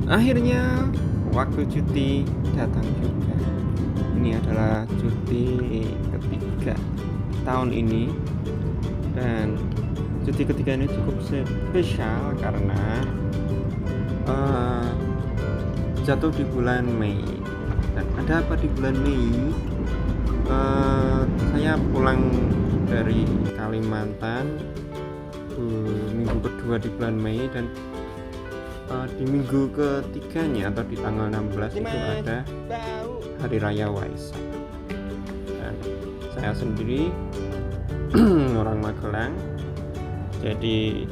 Akhirnya waktu cuti datang juga. Ini adalah cuti ketiga tahun ini, dan cuti ketiga ini cukup spesial karena uh, jatuh di bulan Mei. Dan ada apa di bulan Mei? Saya pulang dari Kalimantan minggu kedua di bulan Mei, dan di minggu ketiganya atau di tanggal 16 itu ada Hari Raya Waisak. Dan saya sendiri orang Magelang, jadi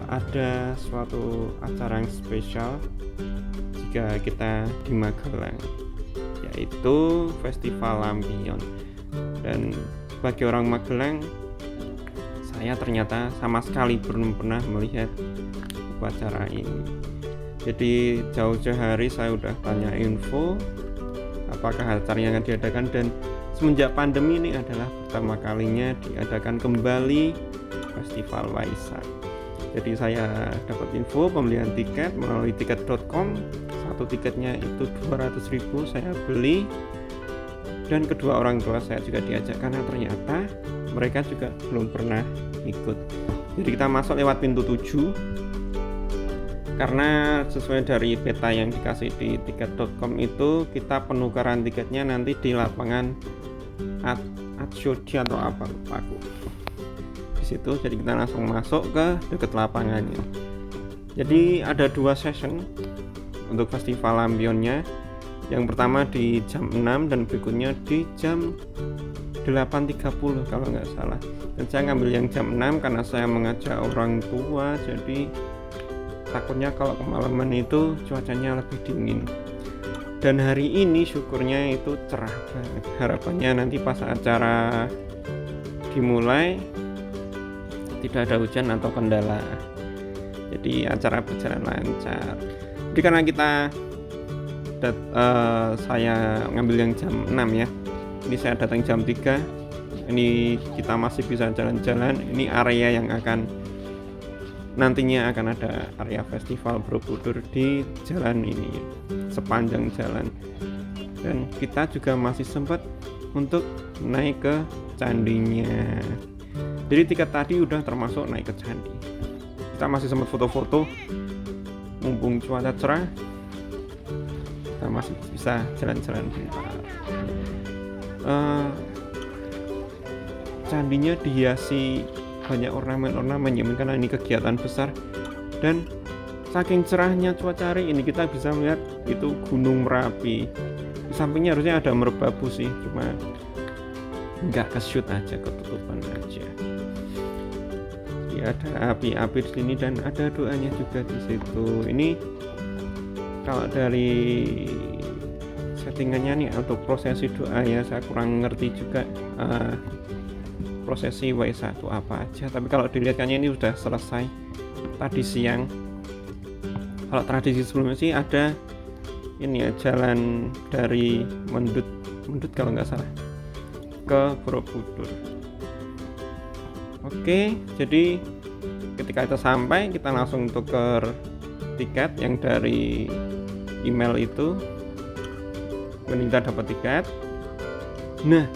ada suatu acara yang spesial jika kita di Magelang, yaitu Festival Lampion. Dan bagi orang Magelang, saya ternyata sama sekali belum pernah melihat upacara ini. Jadi jauh-jauh hari saya udah tanya info apakah acaranya akan diadakan, dan semenjak pandemi ini adalah pertama kalinya diadakan kembali Festival Waisak. Jadi saya dapat info pembelian tiket melalui tiket.com. Satu tiketnya itu 200.000 saya beli, dan kedua orang tua saya juga diajak karena ternyata mereka juga belum pernah ikut. Jadi kita masuk lewat pintu 7 karena sesuai dari peta yang dikasih di tiket.com itu kita penukaran tiketnya nanti di lapangan Atshodi atau apa lupa aku. Di situ jadi kita langsung masuk ke dekat lapangannya. Jadi ada 2 session untuk festival Lampionnya. Yang pertama di jam 6 dan berikutnya di jam 8.30 kalau nggak salah. Dan saya ngambil yang jam 6 karena saya mengajak orang tua, jadi takutnya kalau kemalaman itu cuacanya lebih dingin. Dan hari ini syukurnya itu cerah banget. Harapannya nanti pas acara dimulai tidak ada hujan atau kendala, jadi acara berjalan lancar. Jadi karena saya ngambil yang jam 6 ya, ini saya datang jam 3, ini kita masih bisa jalan-jalan. Ini area yang nantinya akan ada area festival Borobudur di jalan ini, sepanjang jalan. Dan kita juga masih sempat untuk naik ke candinya. Jadi tiket tadi udah termasuk naik ke candi. Kita masih sempat foto-foto, mumpung cuaca cerah kita masih bisa jalan-jalan bentar. Candinya dihiasi banyak ornamen-ornamen ya, karena ini kegiatan besar. Dan saking cerahnya cuaca hari ini kita bisa melihat itu Gunung Merapi. Di sampingnya harusnya ada merbabu sih, cuma nggak ke-shoot aja, ketutupan aja. Ya, ada api-api di sini dan ada doanya juga di situ. Ini kalau dari settingannya nih untuk prosesi doa ya, saya kurang ngerti juga prosesi Waisak itu apa aja. Tapi kalau dilihatkannya ini sudah selesai tadi siang. Kalau tradisi sebelumnya sih ada ini ya, jalan dari Mendut kalau nggak salah ke Borobudur. Oke, jadi ketika kita sampai kita langsung tuker tiket yang dari email itu, kita dapat tiket. Nah,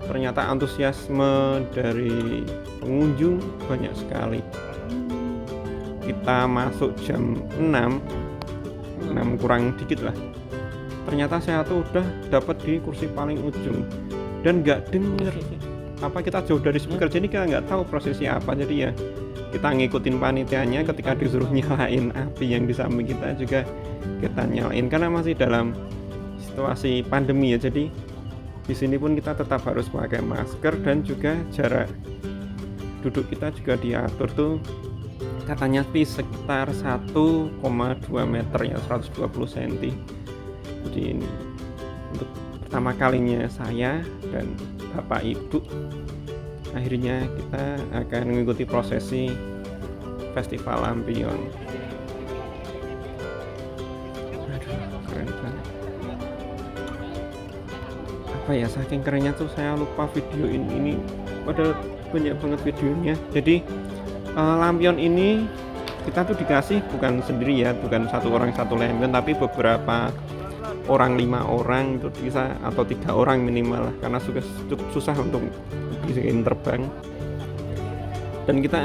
ternyata antusiasme dari pengunjung banyak sekali. Kita masuk jam 6 kurang dikit lah. Ternyata saya tuh udah dapat di kursi paling ujung dan nggak denger apa, kita jauh dari speaker, jadi kita nggak tahu prosesi apa. Jadi ya kita ngikutin panitianya, ketika disuruh nyalain api yang di samping kita juga kita nyalain karena masih dalam situasi pandemi ya. Jadi di sini pun kita tetap harus pakai masker, dan juga jarak duduk kita juga diatur tuh katanya di sekitar 1,2 meter ya, 120 cm. Jadi ini untuk pertama kalinya saya dan Bapak Ibu akhirnya kita akan mengikuti prosesi Festival Lampion. Aduh, keren banget. Apa ya, saking kerennya tuh saya lupa videoin ini, padahal banyak banget videonya. Jadi Lampion ini kita tuh dikasih bukan sendiri ya, bukan satu orang satu lampion, tapi beberapa orang, 5 orang itu bisa, atau 3 orang minimal lah, karena cukup susah untuk bikin terbang. Dan kita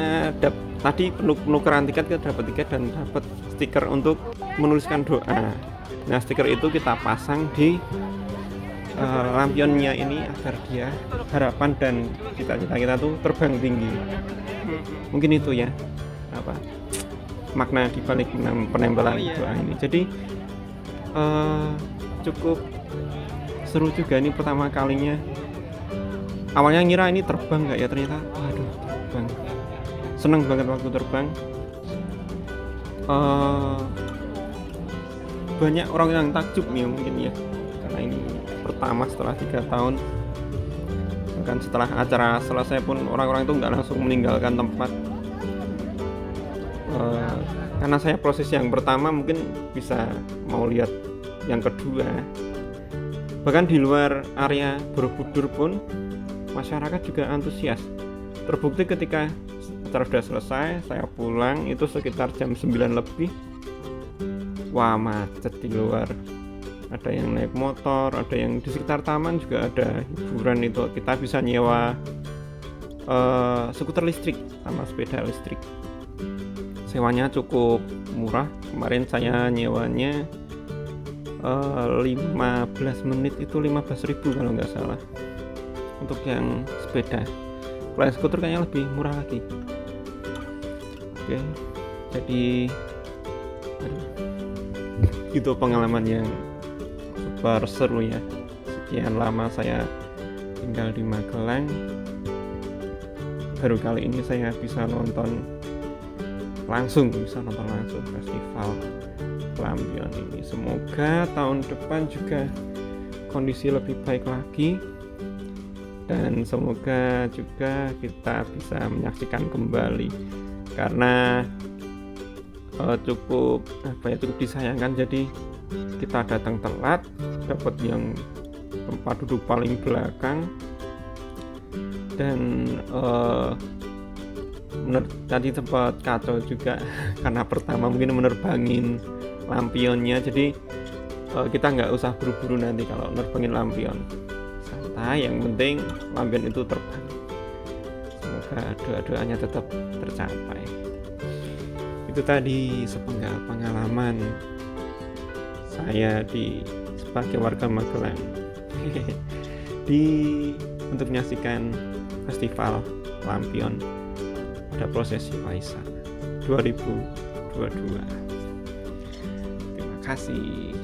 tadi penukaran tiket, kita dapat tiket dan dapat stiker untuk menuliskan doa. Nah, stiker itu kita pasang di lampionnya ini agar dia harapan dan cita-cita kita tuh terbang tinggi. Mungkin itu ya apa makna dibalik penempelan doa ini. Jadi cukup seru juga, ini pertama kalinya. Awalnya ngira ini terbang nggak ya, ternyata waduh terbang. Seneng banget waktu terbang. Banyak orang yang takjub ya mungkin ya, karena ini pertama setelah 3 tahun. Bahkan setelah acara selesai pun orang-orang itu nggak langsung meninggalkan tempat. Karena saya proses yang pertama, mungkin bisa mau lihat yang kedua. Bahkan di luar area Borobudur pun masyarakat juga antusias. Terbukti ketika acara sudah selesai, saya pulang itu sekitar jam 9 lebih. Wah, macet di luar. Ada yang naik motor, ada yang di sekitar taman juga ada hiburan. Itu kita bisa nyewa skuter listrik sama sepeda listrik. Sewanya cukup murah. Kemarin saya nyewanya 15 menit itu 15.000 kalau nggak salah untuk yang sepeda. Kalau yang skuter kayaknya lebih murah lagi. Oke, jadi itu pengalaman yang super seru ya. Sekian lama saya tinggal di Magelang, baru kali ini saya bisa nonton langsung festival lampion ini. Semoga tahun depan juga kondisi lebih baik lagi, dan semoga juga kita bisa menyaksikan kembali, karena cukup disayangkan. Jadi kita datang telat, dapat yang tempat duduk paling belakang, dan tadi sempat kacau juga karena pertama mungkin menerbangin lampionnya. Jadi kita nggak usah buru-buru nanti kalau nerbangin lampion, santai, yang penting lampion itu terbang. Semoga doa-doanya tetap tercapai. Itu tadi sepenggal pengalaman saya sebagai warga Magelang untuk menyaksikan festival lampion pada prosesi Waisak 2022. Terima kasih.